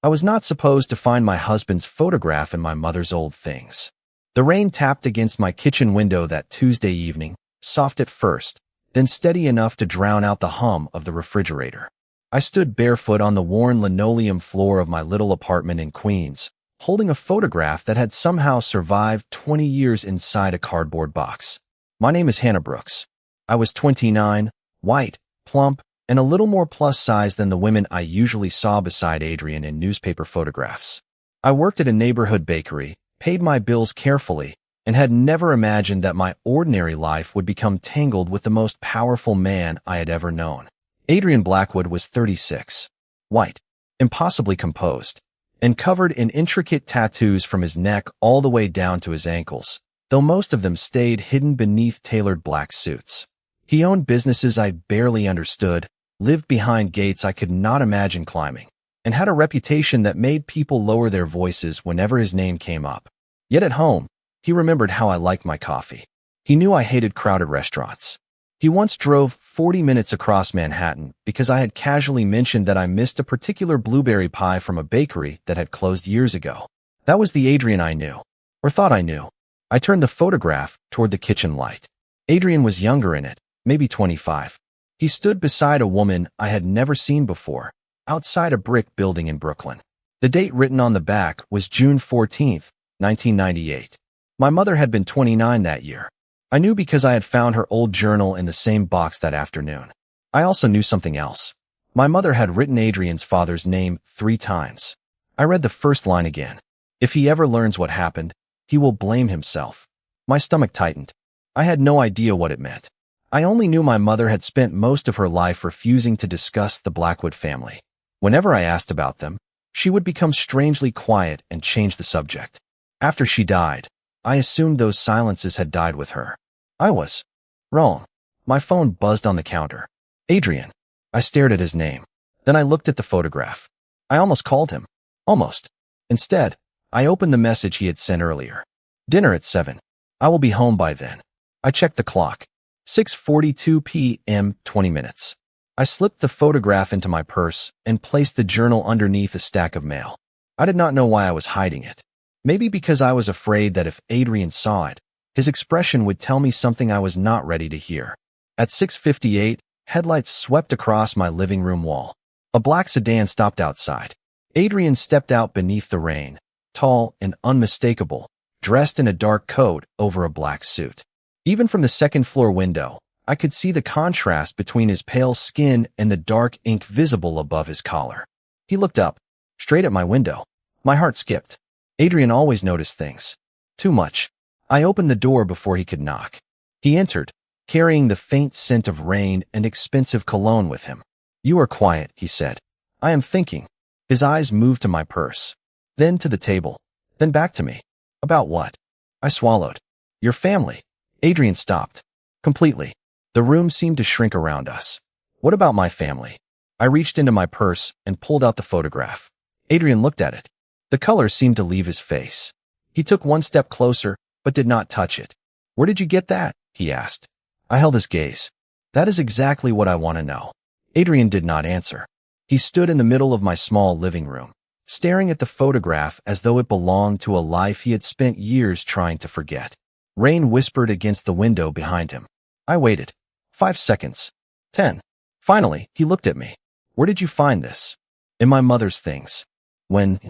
I was not supposed to find my husband's photograph in my mother's old things. The rain tapped against my kitchen window that Tuesday evening, soft at first, then steady enough to drown out the hum of the refrigerator. I stood barefoot on the worn linoleum floor of my little apartment in Queens, holding a photograph that had somehow survived 20 years inside a cardboard box. My name is Hannah Brooks. I was 29, white, plump, and a little more plus-size than the women I usually saw beside Adrian in newspaper photographs. I worked at a neighborhood bakery, paid my bills carefully, and had never imagined that my ordinary life would become tangled with the most powerful man I had ever known. Adrian Blackwood was 36, white, impossibly composed, and covered in intricate tattoos from his neck all the way down to his ankles, though most of them stayed hidden beneath tailored black suits. He owned businesses I barely understood, lived behind gates I could not imagine climbing, and had a reputation that made people lower their voices whenever his name came up. Yet at home, he remembered how I liked my coffee. He knew I hated crowded restaurants. He once drove 40 minutes across Manhattan because I had casually mentioned that I missed a particular blueberry pie from a bakery that had closed years ago. That was the Adrian I knew, or thought I knew. I turned the photograph toward the kitchen light. Adrian was younger in it, maybe 25. He stood beside a woman I had never seen before, outside a brick building in Brooklyn. The date written on the back was June 14, 1998. My mother had been 29 that year. I knew because I had found her old journal in the same box that afternoon. I also knew something else. My mother had written Adrian's father's name 3 times. I read the first line again. If he ever learns what happened, he will blame himself. My stomach tightened. I had no idea what it meant. I only knew my mother had spent most of her life refusing to discuss the Blackwood family. Whenever I asked about them, she would become strangely quiet and change the subject. After she died, I assumed those silences had died with her. I was wrong. My phone buzzed on the counter. Adrian. I stared at his name. Then I looked at the photograph. I almost called him. Almost. Instead, I opened the message he had sent earlier. Dinner at 7. I will be home by then. I checked the clock. 6:42 p.m., 20 minutes. I slipped the photograph into my purse and placed the journal underneath a stack of mail. I did not know why I was hiding it. Maybe because I was afraid that if Adrian saw it, his expression would tell me something I was not ready to hear. At 6:58, headlights swept across my living room wall. A black sedan stopped outside. Adrian stepped out beneath the rain, tall and unmistakable, dressed in a dark coat over a black suit. Even from the second-floor window, I could see the contrast between his pale skin and the dark ink visible above his collar. He looked up, straight at my window. My heart skipped. Adrian always noticed things. Too much. I opened the door before he could knock. He entered, carrying the faint scent of rain and expensive cologne with him. You are quiet, he said. I am thinking. His eyes moved to my purse, then to the table, then back to me. About what? I swallowed. Your family. Adrian stopped. Completely. The room seemed to shrink around us. What about my family? I reached into my purse and pulled out the photograph. Adrian looked at it. The color seemed to leave his face. He took one step closer, but did not touch it. Where did you get that? He asked. I held his gaze. That is exactly what I want to know. Adrian did not answer. He stood in the middle of my small living room, staring at the photograph as though it belonged to a life he had spent years trying to forget. Rain whispered against the window behind him. I waited. 5 seconds. 10. Finally, he looked at me. Where did you find this? In my mother's things. When?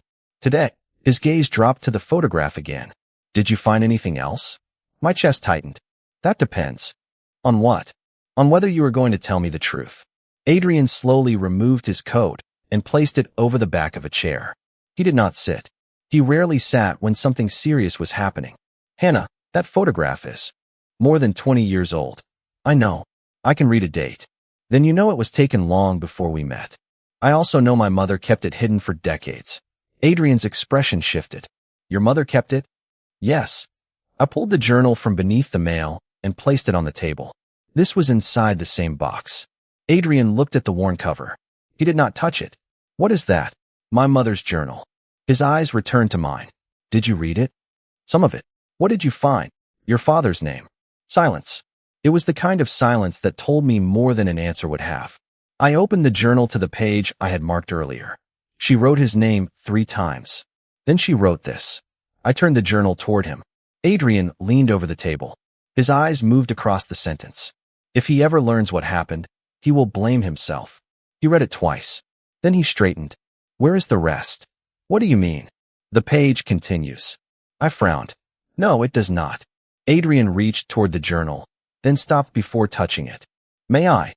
Today. His gaze dropped to the photograph again. Did you find anything else? My chest tightened. That depends. On what? On whether you are going to tell me the truth. Adrian slowly removed his coat and placed it over the back of a chair. He did not sit. He rarely sat when something serious was happening. Hannah, that photograph is more than 20 years old. I know. I can read a date. Then you know it was taken long before we met. I also know my mother kept it hidden for decades. Adrian's expression shifted. Your mother kept it? Yes. I pulled the journal from beneath the mail and placed it on the table. This was inside the same box. Adrian looked at the worn cover. He did not touch it. What is that? My mother's journal. His eyes returned to mine. Did you read it? Some of it. What did you find? Your father's name. Silence. It was the kind of silence that told me more than an answer would have. I opened the journal to the page I had marked earlier. She wrote his name 3 times. Then she wrote this. I turned the journal toward him. Adrian leaned over the table. His eyes moved across the sentence. If he ever learns what happened, he will blame himself. He read it twice. Then he straightened. Where is the rest? What do you mean? The page continues. I frowned. No, it does not. Adrian reached toward the journal, then stopped before touching it. May I?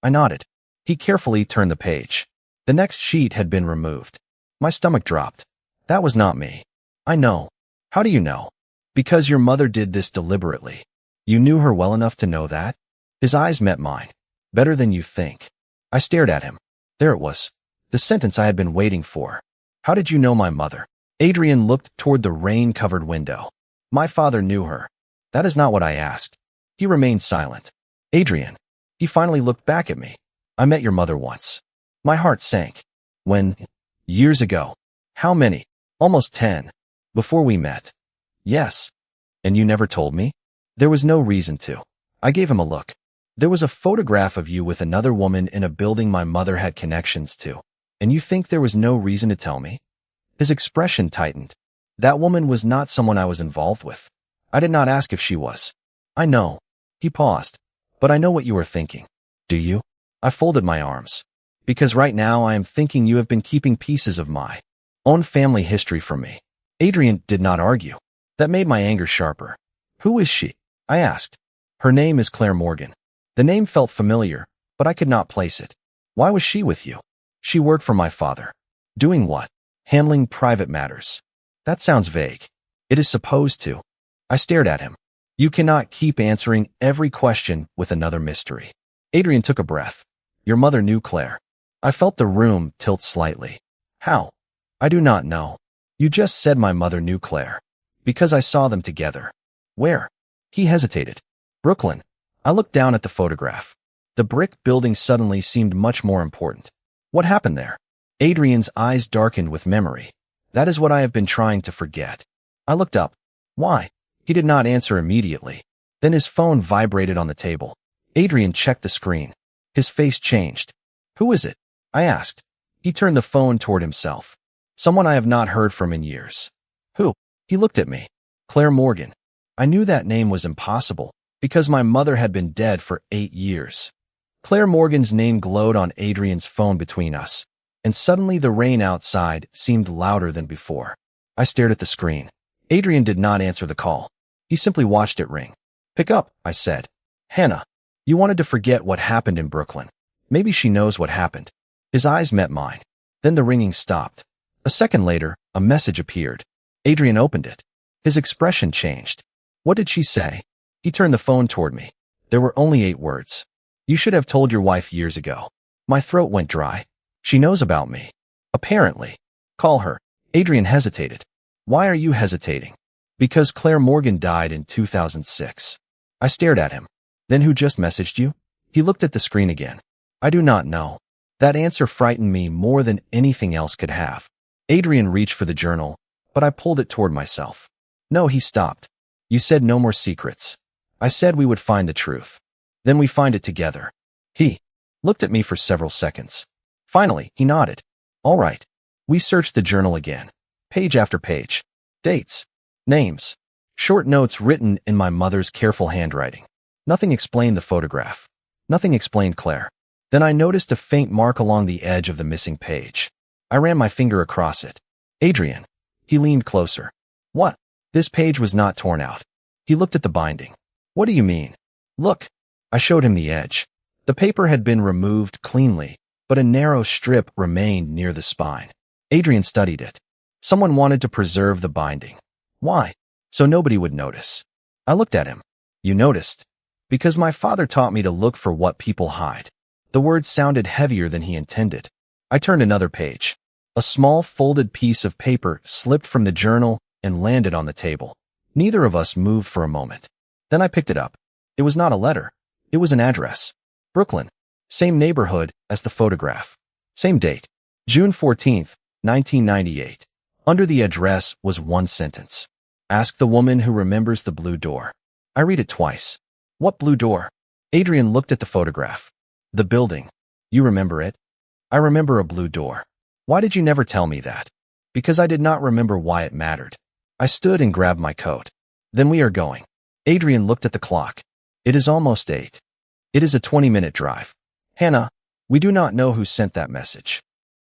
I nodded. He carefully turned the page. The next sheet had been removed. My stomach dropped. That was not me. I know. How do you know? Because your mother did this deliberately. You knew her well enough to know that? His eyes met mine. Better than you think. I stared at him. There it was. The sentence I had been waiting for. How did you know my mother? Adrian looked toward the rain-covered window. My father knew her. That is not what I asked. He remained silent. Adrian. He finally looked back at me. I met your mother once. My heart sank. When? Years ago. How many? Almost 10. Before we met. Yes. And you never told me? There was no reason to. I gave him a look. There was a photograph of you with another woman in a building my mother had connections to. And you think there was no reason to tell me? His expression tightened. That woman was not someone I was involved with. I did not ask if she was. I know. He paused. But I know what you are thinking. Do you? I folded my arms. Because right now I am thinking you have been keeping pieces of my own family history from me. Adrian did not argue. That made my anger sharper. Who is she? I asked. Her name is Claire Morgan. The name felt familiar, but I could not place it. Why was she with you? She worked for my father. Doing what? Handling private matters. That sounds vague. It is supposed to. I stared at him. You cannot keep answering every question with another mystery. Adrian took a breath. Your mother knew Claire. I felt the room tilt slightly. How? I do not know. You just said my mother knew Claire. Because I saw them together. Where? He hesitated. Brooklyn. I looked down at the photograph. The brick building suddenly seemed much more important. What happened there? Adrian's eyes darkened with memory. That is what I have been trying to forget. I looked up. Why? He did not answer immediately. Then his phone vibrated on the table. Adrian checked the screen. His face changed. Who is it? I asked. He turned the phone toward himself. Someone I have not heard from in years. Who? He looked at me. Claire Morgan. I knew that name was impossible, because my mother had been dead for 8 years. Claire Morgan's name glowed on Adrian's phone between us, and suddenly the rain outside seemed louder than before. I stared at the screen. Adrian did not answer the call. He simply watched it ring. Pick up, I said. Hannah, you wanted to forget what happened in Brooklyn. Maybe she knows what happened. His eyes met mine. Then the ringing stopped. A second later, a message appeared. Adrian opened it. His expression changed. What did she say? He turned the phone toward me. There were only 8 words. You should have told your wife years ago. My throat went dry. She knows about me. Apparently. Call her. Adrian hesitated. Why are you hesitating? Because Claire Morgan died in 2006. I stared at him. Then who just messaged you? He looked at the screen again. I do not know. That answer frightened me more than anything else could have. Adrian reached for the journal, but I pulled it toward myself. No, he stopped. You said no more secrets. I said we would find the truth. Then we find it together. He looked at me for several seconds. Finally, he nodded. All right. We searched the journal again. Page after page. Dates. Names. Short notes written in my mother's careful handwriting. Nothing explained the photograph. Nothing explained Claire. Then I noticed a faint mark along the edge of the missing page. I ran my finger across it. Adrian. He leaned closer. What? This page was not torn out. He looked at the binding. What do you mean? Look. I showed him the edge. The paper had been removed cleanly, but a narrow strip remained near the spine. Adrian studied it. Someone wanted to preserve the binding. Why? So nobody would notice. I looked at him. You noticed? Because my father taught me to look for what people hide. The words sounded heavier than he intended. I turned another page. A small folded piece of paper slipped from the journal and landed on the table. Neither of us moved for a moment. Then I picked it up. It was not a letter. It was an address. Brooklyn. Same neighborhood as the photograph. Same date. June 14th, 1998. Under the address was one sentence. Ask the woman who remembers the blue door. I read it twice. What blue door? Adrian looked at the photograph. The building. You remember it? I remember a blue door. Why did you never tell me that? Because I did not remember why it mattered. I stood and grabbed my coat. Then we are going. Adrian looked at the clock. It is almost 8. It is a 20-minute drive. Hannah, we do not know who sent that message.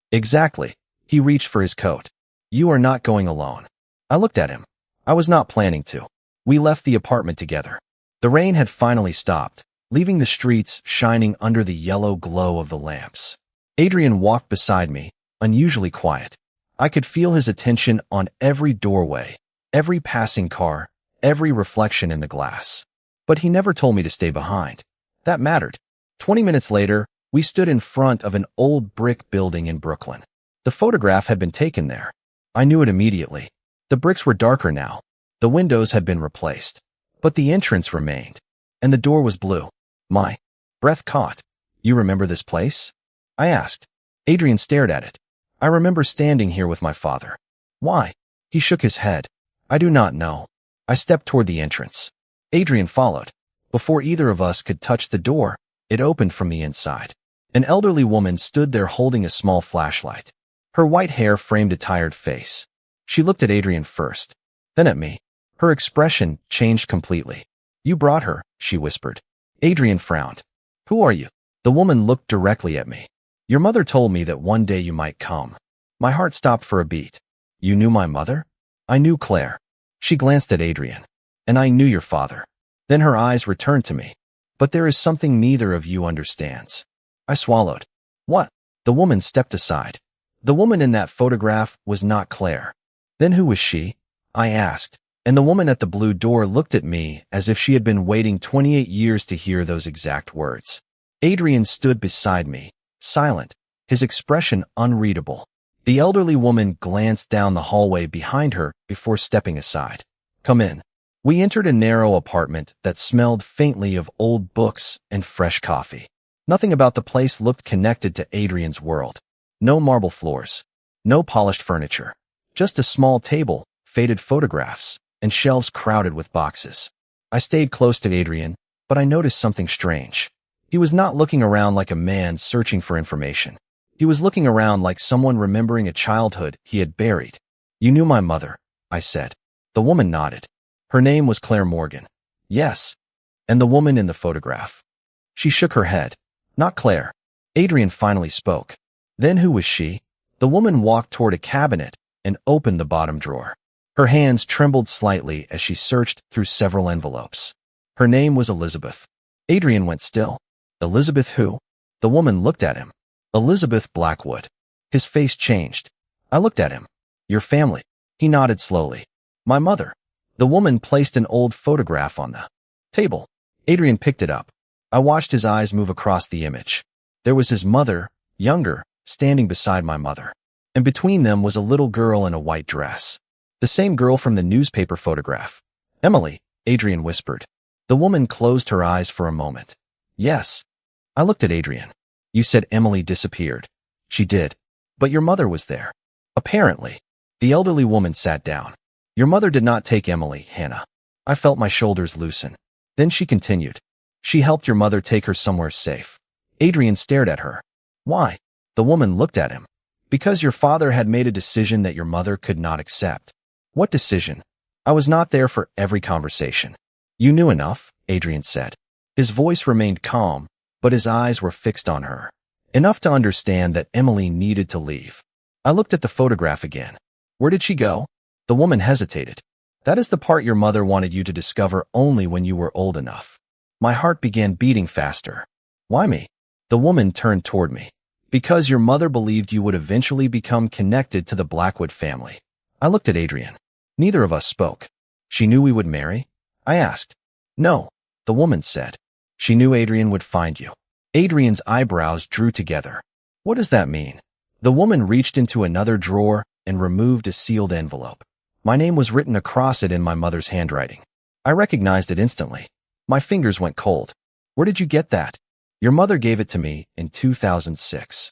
Exactly. He reached for his coat. You are not going alone. I looked at him. I was not planning to. We left the apartment together. The rain had finally stopped, leaving the streets shining under the yellow glow of the lamps. Adrian walked beside me, unusually quiet. I could feel his attention on every doorway, every passing car, every reflection in the glass. But he never told me to stay behind. That mattered. 20 minutes later, we stood in front of an old brick building in Brooklyn. The photograph had been taken there. I knew it immediately. The bricks were darker now. The windows had been replaced. But the entrance remained. And the door was blue. My breath caught. You remember this place? I asked. Adrian stared at it. I remember standing here with my father. Why? He shook his head. I do not know. I stepped toward the entrance. Adrian followed. Before either of us could touch the door, it opened from the inside. An elderly woman stood there holding a small flashlight. Her white hair framed a tired face. She looked at Adrian first, then at me. Her expression changed completely. You brought her, she whispered. Adrian frowned. Who are you? The woman looked directly at me. Your mother told me that one day you might come. My heart stopped for a beat. You knew my mother? I knew Claire. She glanced at Adrian. And I knew your father. Then her eyes returned to me. But there is something neither of you understands. I swallowed. What? The woman stepped aside. The woman in that photograph was not Claire. Then who was she? I asked. And the woman at the blue door looked at me as if she had been waiting 28 years to hear those exact words. Adrian stood beside me, silent, his expression unreadable. The elderly woman glanced down the hallway behind her before stepping aside. Come in. We entered a narrow apartment that smelled faintly of old books and fresh coffee. Nothing about the place looked connected to Adrian's world. No marble floors. No polished furniture. Just a small table, faded photographs, and shelves crowded with boxes. I stayed close to Adrian, but I noticed something strange. He was not looking around like a man searching for information. He was looking around like someone remembering a childhood he had buried. You knew my mother, I said. The woman nodded. Her name was Claire Morgan. Yes. And the woman in the photograph. She shook her head. Not Claire. Adrian finally spoke. Then who was she? The woman walked toward a cabinet and opened the bottom drawer. Her hands trembled slightly as she searched through several envelopes. Her name was Elizabeth. Adrian went still. Elizabeth who? The woman looked at him. Elizabeth Blackwood. His face changed. I looked at him. Your family. He nodded slowly. My mother. The woman placed an old photograph on the table. Adrian picked it up. I watched his eyes move across the image. There was his mother, younger, standing beside my mother. And between them was a little girl in a white dress. The same girl from the newspaper photograph. Emily, Adrian whispered. The woman closed her eyes for a moment. Yes. I looked at Adrian. You said Emily disappeared. She did. But your mother was there. Apparently. The elderly woman sat down. Your mother did not take Emily, Hannah. I felt my shoulders loosen. Then she continued. She helped your mother take her somewhere safe. Adrian stared at her. Why? The woman looked at him. Because your father had made a decision that your mother could not accept. What decision? I was not there for every conversation. You knew enough, Adrian said. His voice remained calm, but his eyes were fixed on her. Enough to understand that Emily needed to leave. I looked at the photograph again. Where did she go? The woman hesitated. That is the part your mother wanted you to discover only when you were old enough. My heart began beating faster. Why me? The woman turned toward me. Because your mother believed you would eventually become connected to the Blackwood family. I looked at Adrian. Neither of us spoke. She knew we would marry? I asked. No, the woman said. She knew Adrian would find you. Adrian's eyebrows drew together. What does that mean? The woman reached into another drawer and removed a sealed envelope. My name was written across it in my mother's handwriting. I recognized it instantly. My fingers went cold. Where did you get that? Your mother gave it to me in 2006.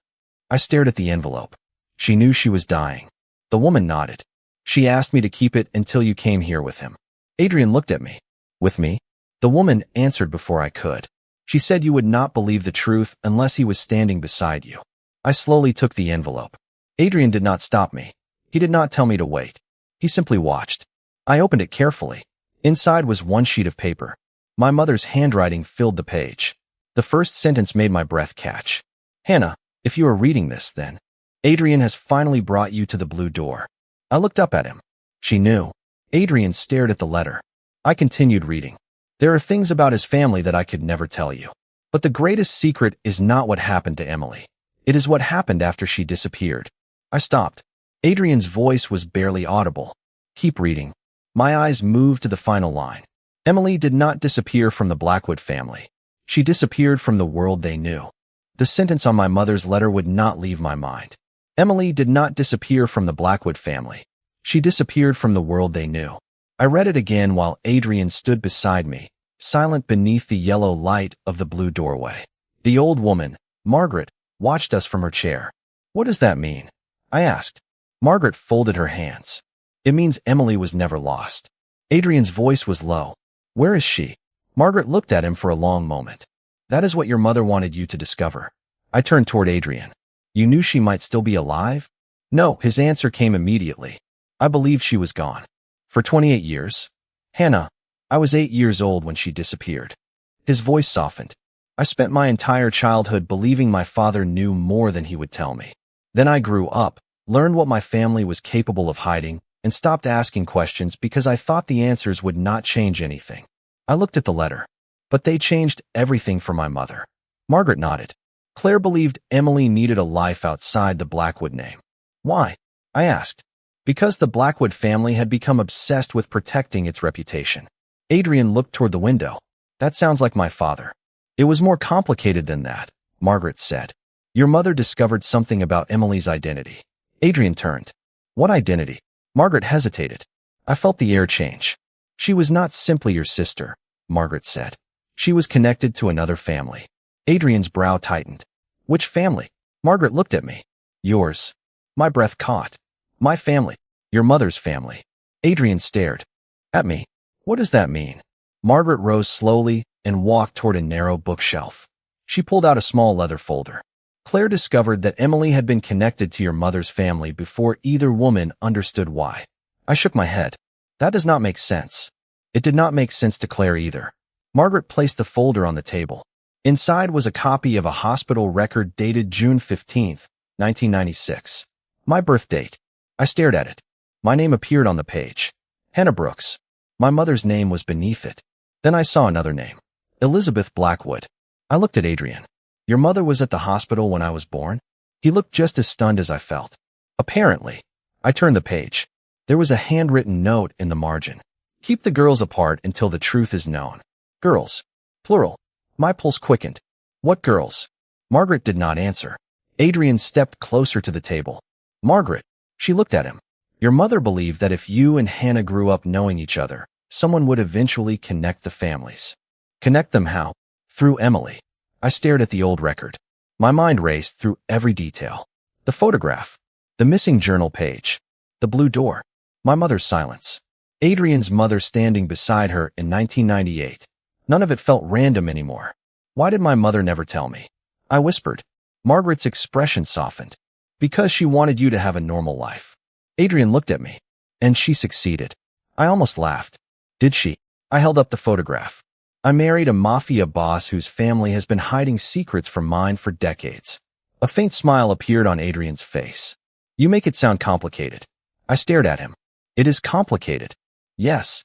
I stared at the envelope. She knew she was dying. The woman nodded. She asked me to keep it until you came here with him. Adrian looked at me. With me? The woman answered before I could. She said you would not believe the truth unless he was standing beside you. I slowly took the envelope. Adrian did not stop me. He did not tell me to wait. He simply watched. I opened it carefully. Inside was one sheet of paper. My mother's handwriting filled the page. The first sentence made my breath catch. Hannah, if you are reading this, then Adrian has finally brought you to the blue door. I looked up at him. She knew. Adrian stared at the letter. I continued reading. There are things about his family that I could never tell you. But the greatest secret is not what happened to Emily. It is what happened after she disappeared. I stopped. Adrian's voice was barely audible. Keep reading. My eyes moved to the final line. Emily did not disappear from the Blackwood family. She disappeared from the world they knew. The sentence on my mother's letter would not leave my mind. Emily did not disappear from the Blackwood family. She disappeared from the world they knew. I read it again while Adrian stood beside me, silent beneath the yellow light of the blue doorway. The old woman, Margaret, watched us from her chair. What does that mean? I asked. Margaret folded her hands. It means Emily was never lost. Adrian's voice was low. Where is she? Margaret looked at him for a long moment. That is what your mother wanted you to discover. I turned toward Adrian. You knew she might still be alive? No, his answer came immediately. I believed she was gone. For 28 years? Hannah, I was 8 years old when she disappeared. His voice softened. I spent my entire childhood believing my father knew more than he would tell me. Then I grew up, learned what my family was capable of hiding, and stopped asking questions because I thought the answers would not change anything. I looked at the letter. But they changed everything for my mother. Margaret nodded. Claire believed Emily needed a life outside the Blackwood name. Why? I asked. Because the Blackwood family had become obsessed with protecting its reputation. Adrian looked toward the window. That sounds like my father. It was more complicated than that, Margaret said. Your mother discovered something about Emily's identity. Adrian turned. What identity? Margaret hesitated. I felt the air change. She was not simply your sister, Margaret said. She was connected to another family. Adrian's brow tightened. Which family? Margaret looked at me. Yours. My breath caught. My family. Your mother's family. Adrian stared at me. What does that mean? Margaret rose slowly and walked toward a narrow bookshelf. She pulled out a small leather folder. Claire discovered that Emily had been connected to your mother's family before either woman understood why. I shook my head. That does not make sense. It did not make sense to Claire either. Margaret placed the folder on the table. Inside was a copy of a hospital record dated June 15, 1996. My birth date. I stared at it. My name appeared on the page. Hannah Brooks. My mother's name was beneath it. Then I saw another name. Elizabeth Blackwood. I looked at Adrian. Your mother was at the hospital when I was born? He looked just as stunned as I felt. Apparently. I turned the page. There was a handwritten note in the margin. Keep the girls apart until the truth is known. Girls. Plural. My pulse quickened. What girls? Margaret did not answer. Adrian stepped closer to the table. Margaret. She looked at him. Your mother believed that if you and Hannah grew up knowing each other, someone would eventually connect the families. Connect them how? Through Emily. I stared at the old record. My mind raced through every detail. The photograph. The missing journal page. The blue door. My mother's silence. Adrian's mother standing beside her in 1998. None of it felt random anymore. Why did my mother never tell me? I whispered. Margaret's expression softened. Because she wanted you to have a normal life. Adrian looked at me. And she succeeded. I almost laughed. Did she? I held up the photograph. I married a mafia boss whose family has been hiding secrets from mine for decades. A faint smile appeared on Adrian's face. You make it sound complicated. I stared at him. It is complicated. Yes.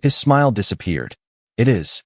His smile disappeared. It is.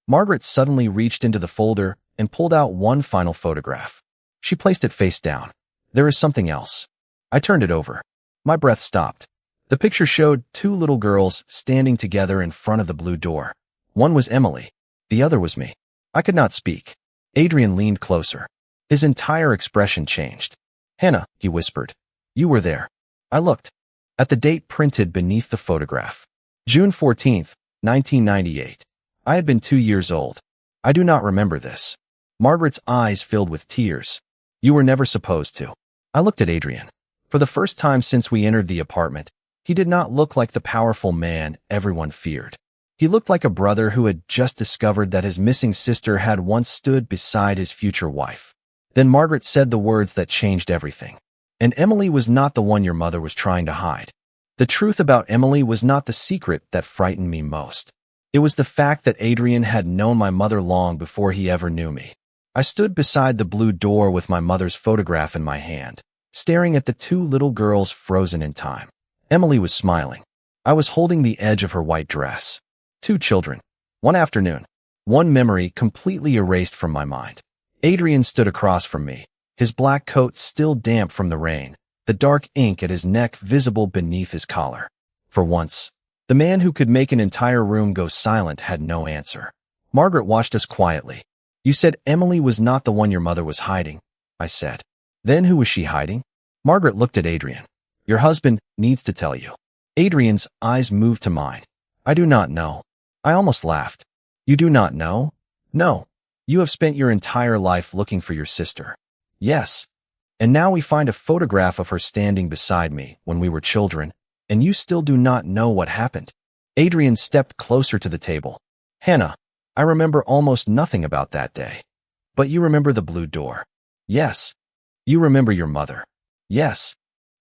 Margaret suddenly reached into the folder and pulled out one final photograph. She placed it face down. There is something else. I turned it over. My breath stopped. The picture showed two little girls standing together in front of the blue door. One was Emily. The other was me. I could not speak. Adrian leaned closer. His entire expression changed. Hannah, he whispered. You were there. I looked. At the date printed beneath the photograph. June 14th, 1998. I had been 2 years old. I do not remember this. Margaret's eyes filled with tears. You were never supposed to. I looked at Adrian. For the first time since we entered the apartment, he did not look like the powerful man everyone feared. He looked like a brother who had just discovered that his missing sister had once stood beside his future wife. Then Margaret said the words that changed everything. And Emily was not the one your mother was trying to hide. The truth about Emily was not the secret that frightened me most. It was the fact that Adrian had known my mother long before he ever knew me. I stood beside the blue door with my mother's photograph in my hand, staring at the two little girls frozen in time. Emily was smiling. I was holding the edge of her white dress. Two children. One afternoon. One memory completely erased from my mind. Adrian stood across from me, his black coat still damp from the rain, the dark ink at his neck visible beneath his collar. For once, the man who could make an entire room go silent had no answer. Margaret watched us quietly. You said Emily was not the one your mother was hiding, I said. Then who was she hiding? Margaret looked at Adrian. Your husband needs to tell you. Adrian's eyes moved to mine. I do not know. I almost laughed. You do not know? No. You have spent your entire life looking for your sister. Yes. And now we find a photograph of her standing beside me when we were children, and you still do not know what happened. Adrian stepped closer to the table. Hannah, I remember almost nothing about that day. But you remember the blue door. Yes. You remember your mother. Yes.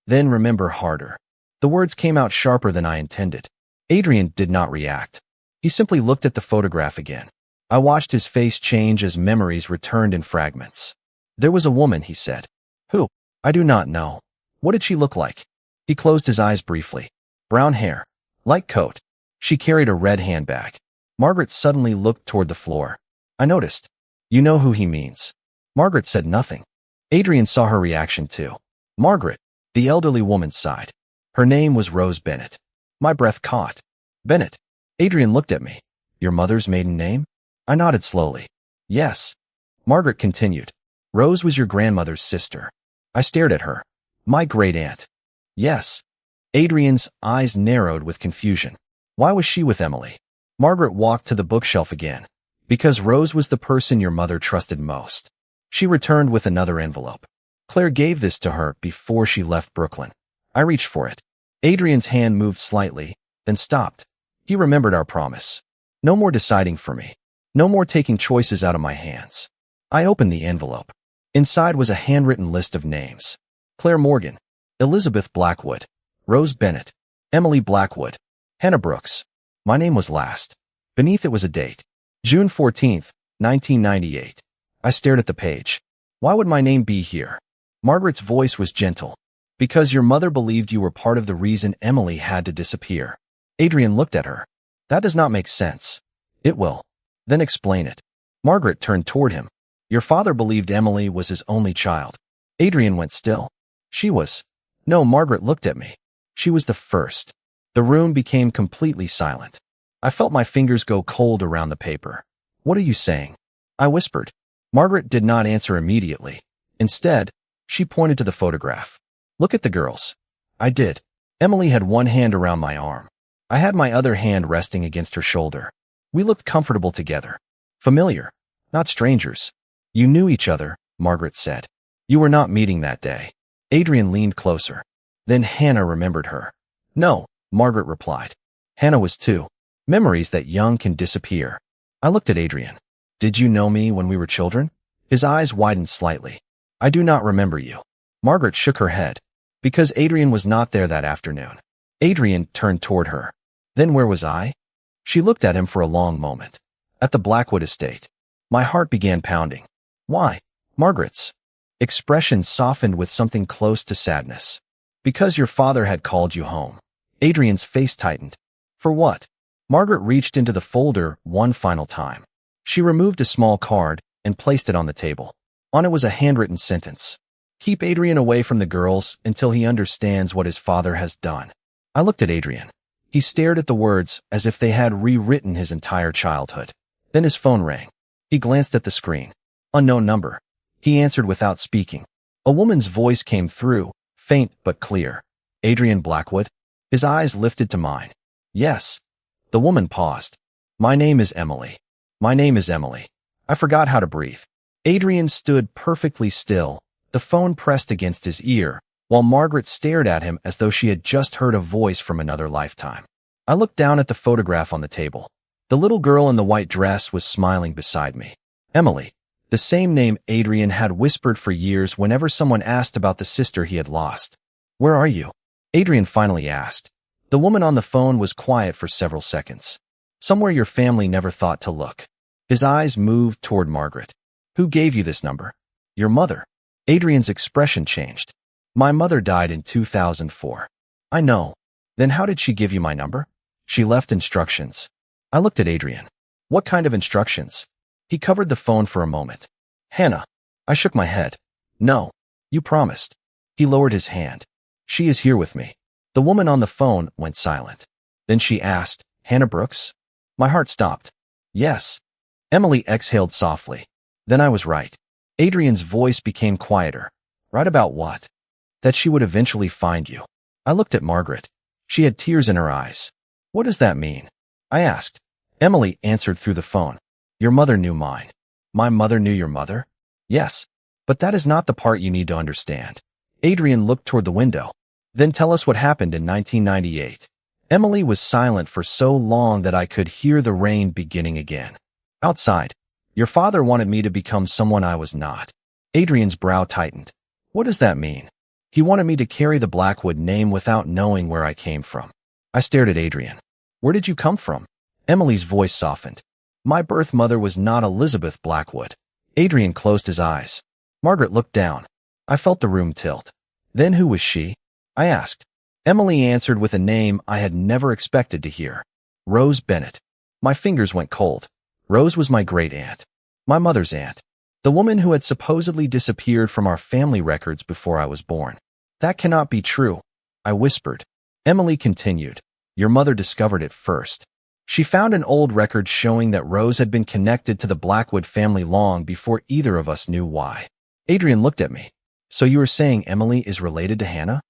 Then remember harder. The words came out sharper than I intended. Adrian did not react. He simply looked at the photograph again. I watched his face change as memories returned in fragments. There was a woman, he said. Who? I do not know. What did she look like? He closed his eyes briefly. Brown hair. Light coat. She carried a red handbag. Margaret suddenly looked toward the floor. I noticed. You know who he means. Margaret said nothing. Adrian saw her reaction too. Margaret, the elderly woman, sighed. Her name was Rose Bennett. My breath caught. Bennett. Adrian looked at me. Your mother's maiden name? I nodded slowly. Yes. Margaret continued. Rose was your grandmother's sister. I stared at her. My great-aunt. Yes. Adrian's eyes narrowed with confusion. Why was she with Emily? Margaret walked to the bookshelf again. Because Rose was the person your mother trusted most. She returned with another envelope. Claire gave this to her before she left Brooklyn. I reached for it. Adrian's hand moved slightly, then stopped. He remembered our promise. No more deciding for me. No more taking choices out of my hands. I opened the envelope. Inside was a handwritten list of names. Claire Morgan, Elizabeth Blackwood, Rose Bennett, Emily Blackwood, Hannah Brooks. My name was last. Beneath it was a date. June 14th, 1998. I stared at the page. Why would my name be here? Margaret's voice was gentle. Because your mother believed you were part of the reason Emily had to disappear. Adrian looked at her. That does not make sense. It will. Then explain it. Margaret turned toward him. Your father believed Emily was his only child. Adrian went still. She was. No, Margaret looked at me. She was the first. The room became completely silent. I felt my fingers go cold around the paper. What are you saying? I whispered. Margaret did not answer immediately. Instead, she pointed to the photograph. Look at the girls. I did. Emily had one hand around my arm. I had my other hand resting against her shoulder. We looked comfortable together. Familiar. Not strangers. You knew each other, Margaret said. You were not meeting that day. Adrian leaned closer. Then Hannah remembered her. No, Margaret replied. Hannah was too. Memories that young can disappear. I looked at Adrian. Did you know me when we were children? His eyes widened slightly. I do not remember you. Margaret shook her head. Because Adrian was not there that afternoon. Adrian turned toward her. Then where was I? She looked at him for a long moment. At the Blackwood estate. My heart began pounding. Why? Margaret's expression softened with something close to sadness. Because your father had called you home. Adrian's face tightened. For what? Margaret reached into the folder one final time. She removed a small card and placed it on the table. On it was a handwritten sentence. Keep Adrian away from the girls until he understands what his father has done. I looked at Adrian. He stared at the words as if they had rewritten his entire childhood. Then his phone rang. He glanced at the screen. Unknown number. He answered without speaking. A woman's voice came through, faint but clear. Adrian Blackwood? His eyes lifted to mine. Yes. The woman paused. My name is Emily. My name is Emily. I forgot how to breathe. Adrian stood perfectly still, the phone pressed against his ear, while Margaret stared at him as though she had just heard a voice from another lifetime. I looked down at the photograph on the table. The little girl in the white dress was smiling beside me. Emily. The same name Adrian had whispered for years whenever someone asked about the sister he had lost. "Where are you?" Adrian finally asked. The woman on the phone was quiet for several seconds. "Somewhere your family never thought to look." His eyes moved toward Margaret. "Who gave you this number?" "Your mother." Adrian's expression changed. "My mother died in 2004. "I know. Then how did she give you my number?" "She left instructions." I looked at Adrian. "What kind of instructions?" He covered the phone for a moment. "Hannah." I shook my head. "No. You promised." He lowered his hand. "She is here with me." The woman on the phone went silent. Then she asked, "Hannah Brooks?" My heart stopped. "Yes." Emily exhaled softly. Then I was right. Adrian's voice became quieter. "Right about what?" "That she would eventually find you." I looked at Margaret. She had tears in her eyes. "What does that mean?" I asked. Emily answered through the phone. "Your mother knew mine." "My mother knew your mother?" "Yes. But that is not the part you need to understand." Adrian looked toward the window. "Then tell us what happened in 1998. Emily was silent for so long that I could hear the rain beginning again. "Outside. Your father wanted me to become someone I was not." Adrian's brow tightened. "What does that mean?" "He wanted me to carry the Blackwood name without knowing where I came from." I stared at Adrian. "Where did you come from?" Emily's voice softened. "My birth mother was not Elizabeth Blackwood." Adrian closed his eyes. Margaret looked down. I felt the room tilt. "Then who was she?" I asked. Emily answered with a name I had never expected to hear. "Rose Bennett." My fingers went cold. Rose was my great-aunt. My mother's aunt. The woman who had supposedly disappeared from our family records before I was born. "That cannot be true," I whispered. Emily continued. "Your mother discovered it first. She found an old record showing that Rose had been connected to the Blackwood family long before either of us knew why." Adrian looked at me. "So you are saying Emily is related to Hannah?"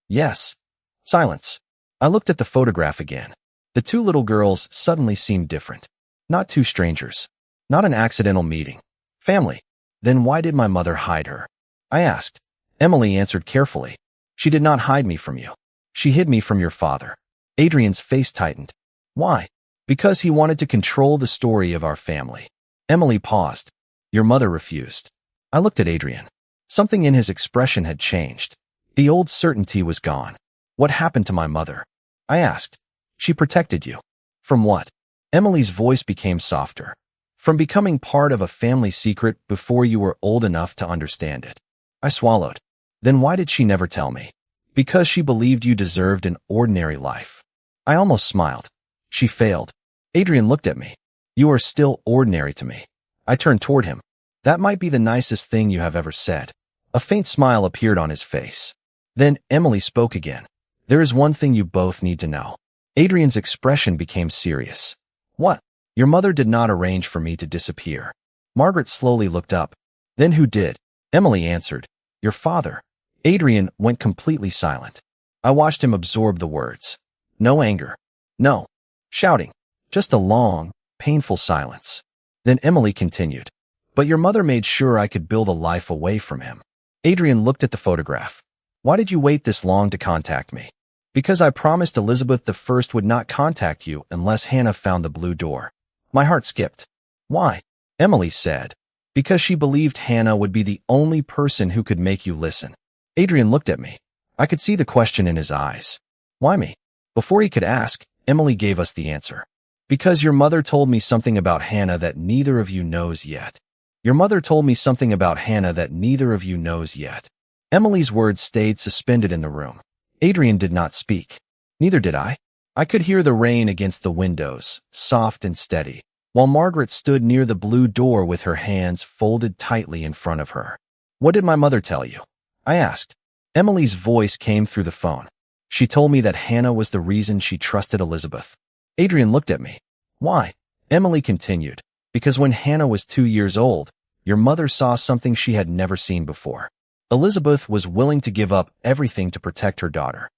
"Yes." Silence. I looked at the photograph again. The two little girls suddenly seemed different. Not two strangers. Not an accidental meeting. Family. Then why did my mother hide her? I asked. Emily answered carefully. "She did not hide me from you. She hid me from your father." Adrian's face tightened. "Why?" "Because he wanted to control the story of our family." Emily paused. "Your mother refused." I looked at Adrian. Something in his expression had changed. The old certainty was gone. "What happened to my mother?" I asked. "She protected you." "From what?" Emily's voice became softer. "From becoming part of a family secret before you were old enough to understand it." I swallowed. "Then why did she never tell me?" "Because she believed you deserved an ordinary life." I almost smiled. "She failed." Adrian looked at me. "You are still ordinary to me." I turned toward him. "That might be the nicest thing you have ever said." A faint smile appeared on his face. Then Emily spoke again. "There is one thing you both need to know." Adrian's expression became serious. "What?" "Your mother did not arrange for me to disappear." Margaret slowly looked up. "Then who did?" Emily answered. "Your father." Adrian went completely silent. I watched him absorb the words. No anger. No shouting. Just a long, painful silence. Then Emily continued. "But your mother made sure I could build a life away from him." Adrian looked at the photograph. "Why did you wait this long to contact me?" "Because I promised Elizabeth I would not contact you unless Hannah found the blue door." My heart skipped. "Why?" Emily said. "Because she believed Hannah would be the only person who could make you listen." Adrian looked at me. I could see the question in his eyes. "Why me?" Before he could ask, Emily gave us the answer. "Because your mother told me something about Hannah that neither of you knows yet." Your mother told me something about Hannah that neither of you knows yet. Emily's words stayed suspended in the room. Adrian did not speak. Neither did I. I could hear the rain against the windows, soft and steady, while Margaret stood near the blue door with her hands folded tightly in front of her. "What did my mother tell you?" I asked. Emily's voice came through the phone. "She told me that Hannah was the reason she trusted Elizabeth." Adrian looked at me. "Why?" Emily continued. "Because when Hannah was 2 years old, your mother saw something she had never seen before. Elizabeth was willing to give up everything to protect her daughter."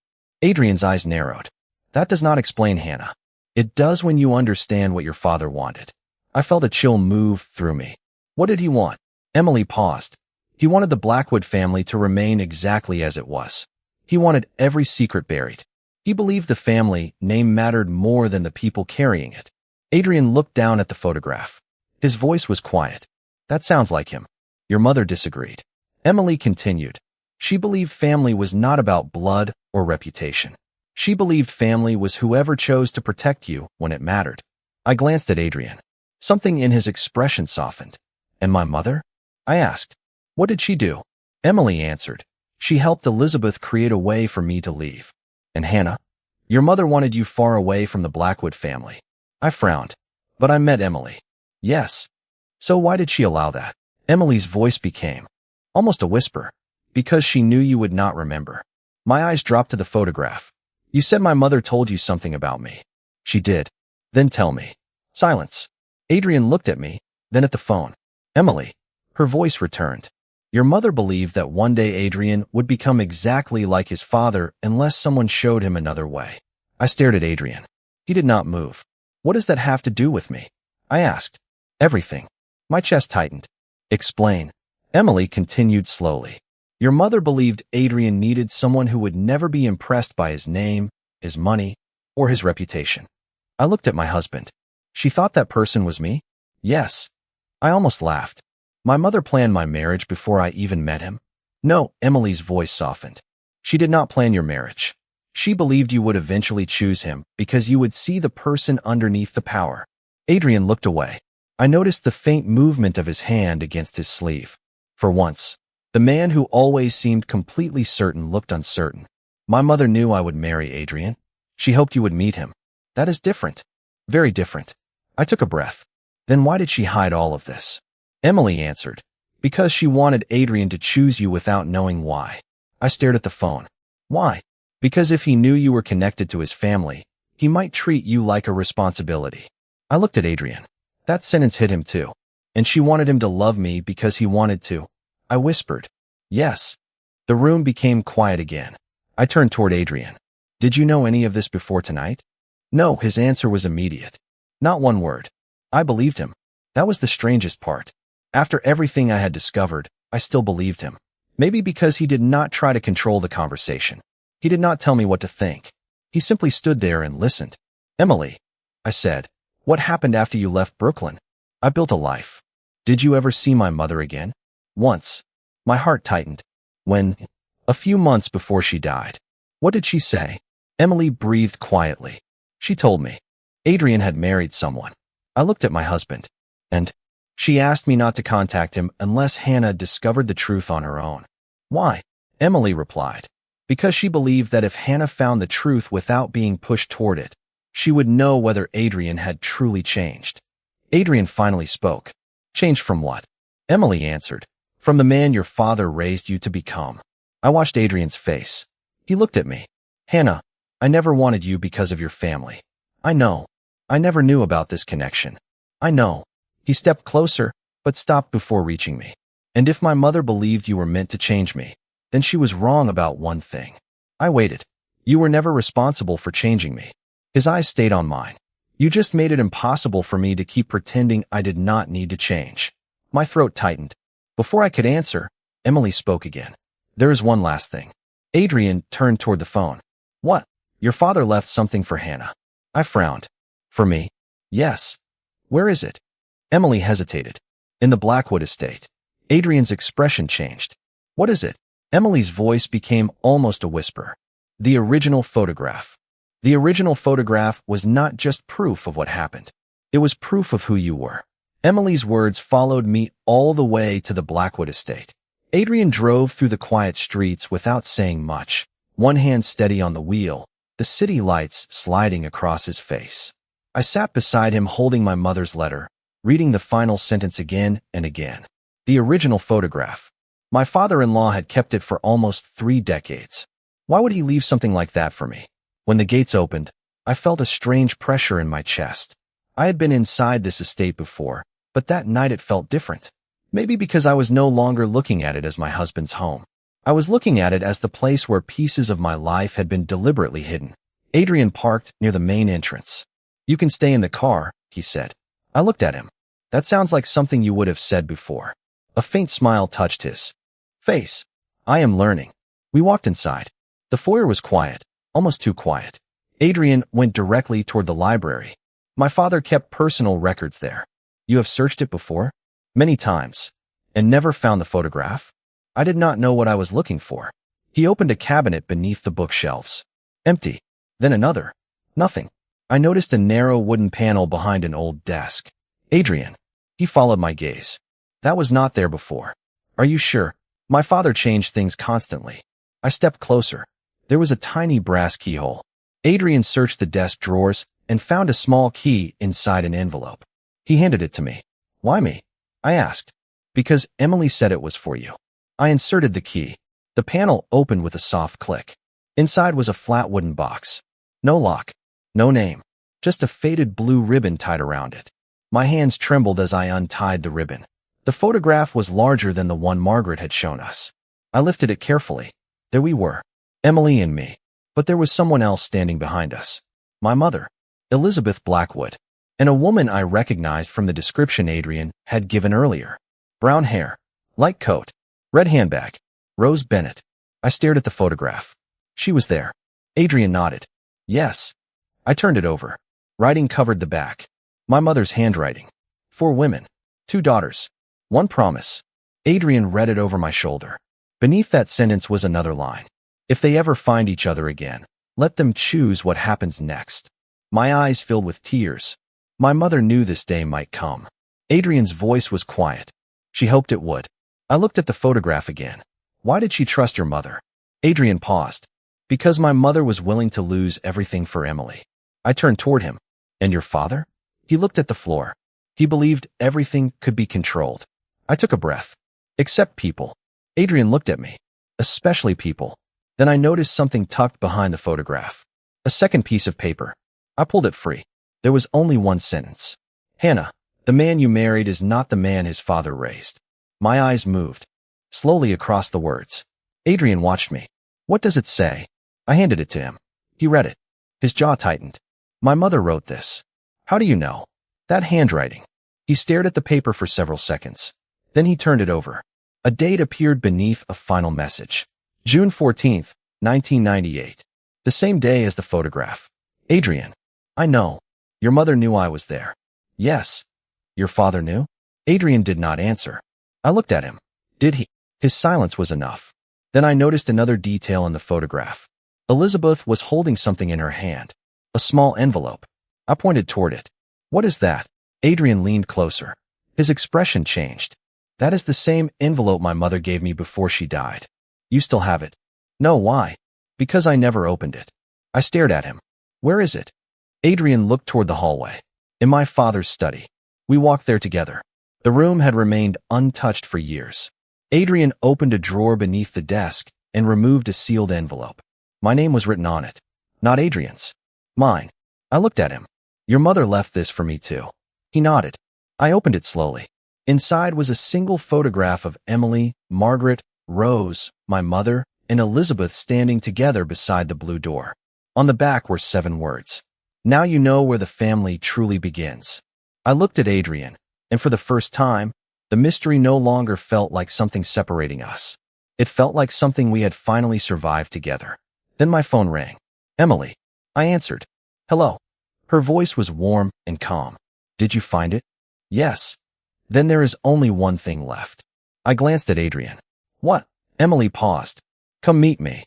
Adrian's eyes narrowed. "That does not explain Hannah." "It does when you understand what your father wanted." I felt a chill move through me. "What did he want?" Emily paused. "He wanted the Blackwood family to remain exactly as it was. He wanted every secret buried. He believed the family name mattered more than the people carrying it." Adrian looked down at the photograph. His voice was quiet. That sounds like him. Your mother disagreed. Emily continued. She believed family was not about blood or reputation. She believed family was whoever chose to protect you when it mattered. I glanced at Adrian. Something in his expression softened. And my mother? I asked. What did she do? Emily answered. She helped Elizabeth create a way for me to leave. And Hannah? Your mother wanted you far away from the Blackwood family. I frowned. But I met Emily. Yes. So why did she allow that? Emily's voice became almost a whisper. Because she knew you would not remember. My eyes dropped to the photograph. You said my mother told you something about me. She did. Then tell me. Silence. Adrian looked at me, then at the phone. Emily. Her voice returned. Your mother believed that one day Adrian would become exactly like his father unless someone showed him another way. I stared at Adrian. He did not move. What does that have to do with me? I asked. Everything. My chest tightened. Explain. Emily continued slowly. Your mother believed Adrian needed someone who would never be impressed by his name, his money, or his reputation. I looked at my husband. She thought that person was me? Yes. I almost laughed. My mother planned my marriage before I even met him? No, Emily's voice softened. She did not plan your marriage. She believed you would eventually choose him because you would see the person underneath the power. Adrian looked away. I noticed the faint movement of his hand against his sleeve. For once, the man who always seemed completely certain looked uncertain. My mother knew I would marry Adrian. She hoped you would meet him. That is different. Very different. I took a breath. Then why did she hide all of this? Emily answered. Because she wanted Adrian to choose you without knowing why. I stared at the phone. Why? Because if he knew you were connected to his family, he might treat you like a responsibility. I looked at Adrian. That sentence hit him too. And she wanted him to love me because he wanted to. I whispered. Yes. The room became quiet again. I turned toward Adrian. Did you know any of this before tonight? No, his answer was immediate. Not one word. I believed him. That was the strangest part. After everything I had discovered, I still believed him. Maybe because he did not try to control the conversation. He did not tell me what to think. He simply stood there and listened. Emily, I said, what happened after you left Brooklyn? I built a life. Did you ever see my mother again? Once. My heart tightened. When? A few months before she died. What did she say? Emily breathed quietly. She told me. Adrian had married someone. I looked at my husband. And she asked me not to contact him unless Hannah discovered the truth on her own. Why? Emily replied. Because she believed that if Hannah found the truth without being pushed toward it, she would know whether Adrian had truly changed. Adrian finally spoke. Changed from what? Emily answered. From the man your father raised you to become. I watched Adrian's face. He looked at me. Hannah, I never wanted you because of your family. I know. I never knew about this connection. I know. He stepped closer, but stopped before reaching me. And if my mother believed you were meant to change me, then she was wrong about one thing. I waited. You were never responsible for changing me. His eyes stayed on mine. You just made it impossible for me to keep pretending I did not need to change. My throat tightened. Before I could answer, Emily spoke again. There is one last thing. Adrian turned toward the phone. What? Your father left something for Hannah. I frowned. For me? Yes. Where is it? Emily hesitated. In the Blackwood estate. Adrian's expression changed. What is it? Emily's voice became almost a whisper. The original photograph. The original photograph was not just proof of what happened. It was proof of who you were. Emily's words followed me all the way to the Blackwood estate. Adrian drove through the quiet streets without saying much, one hand steady on the wheel, the city lights sliding across his face. I sat beside him holding my mother's letter, reading the final sentence again and again. The original photograph. My father-in-law had kept it for almost 3 decades. Why would he leave something like that for me? When the gates opened, I felt a strange pressure in my chest. I had been inside this estate before, but that night it felt different. Maybe because I was no longer looking at it as my husband's home. I was looking at it as the place where pieces of my life had been deliberately hidden. Adrian parked near the main entrance. You can stay in the car, he said. I looked at him. That sounds like something you would have said before. A faint smile touched his face. I am learning. We walked inside. The foyer was quiet, almost too quiet. Adrian went directly toward the library. My father kept personal records there. You have searched it before? Many times. And never found the photograph? I did not know what I was looking for. He opened a cabinet beneath the bookshelves. Empty. Then another. Nothing. I noticed a narrow wooden panel behind an old desk. Adrian. He followed my gaze. That was not there before. Are you sure? My father changed things constantly. I stepped closer. There was a tiny brass keyhole. Adrian searched the desk drawers and found a small key inside an envelope. He handed it to me. Why me? I asked. Because Emily said it was for you. I inserted the key. The panel opened with a soft click. Inside was a flat wooden box. No lock. No name. Just a faded blue ribbon tied around it. My hands trembled as I untied the ribbon. The photograph was larger than the one Margaret had shown us. I lifted it carefully. There we were. Emily and me. But there was someone else standing behind us. My mother, Elizabeth Blackwood, and a woman I recognized from the description Adrian had given earlier. Brown hair, light coat, red handbag, Rose Bennett. I stared at the photograph. She was there. Adrian nodded. Yes. I turned it over. Writing covered the back. My mother's handwriting. 4 women. 2 daughters. 1 promise. Adrian read it over my shoulder. Beneath that sentence was another line. If they ever find each other again, let them choose what happens next. My eyes filled with tears. My mother knew this day might come. Adrian's voice was quiet. She hoped it would. I looked at the photograph again. Why did she trust your mother? Adrian paused. Because my mother was willing to lose everything for Emily. I turned toward him. And your father? He looked at the floor. He believed everything could be controlled. I took a breath. Except people. Adrian looked at me. Especially people. Then I noticed something tucked behind the photograph. A second piece of paper. I pulled it free. There was only one sentence. Hannah, the man you married is not the man his father raised. My eyes moved. Slowly across the words. Adrian watched me. What does it say? I handed it to him. He read it. His jaw tightened. My mother wrote this. How do you know? That handwriting. He stared at the paper for several seconds. Then he turned it over. A date appeared beneath a final message. June 14th, 1998. The same day as the photograph. Adrian. I know. Your mother knew I was there. Yes. Your father knew? Adrian did not answer. I looked at him. Did he? His silence was enough. Then I noticed another detail in the photograph. Elizabeth was holding something in her hand. A small envelope. I pointed toward it. What is that? Adrian leaned closer. His expression changed. That is the same envelope my mother gave me before she died. You still have it? No, why? Because I never opened it. I stared at him. Where is it? Adrian looked toward the hallway. In my father's study. We walked there together. The room had remained untouched for years. Adrian opened a drawer beneath the desk and removed a sealed envelope. My name was written on it. Not Adrian's. Mine. I looked at him. Your mother left this for me too. He nodded. I opened it slowly. Inside was a single photograph of Emily, Margaret, Rose, my mother, and Elizabeth standing together beside the blue door. On the back were 7 words. Now you know where the family truly begins. I looked at Adrian, and for the first time, the mystery no longer felt like something separating us. It felt like something we had finally survived together. Then my phone rang. Emily. I answered. Hello. Her voice was warm and calm. Did you find it? Yes. Then there is only one thing left. I glanced at Adrian. What? Emily paused. Come meet me.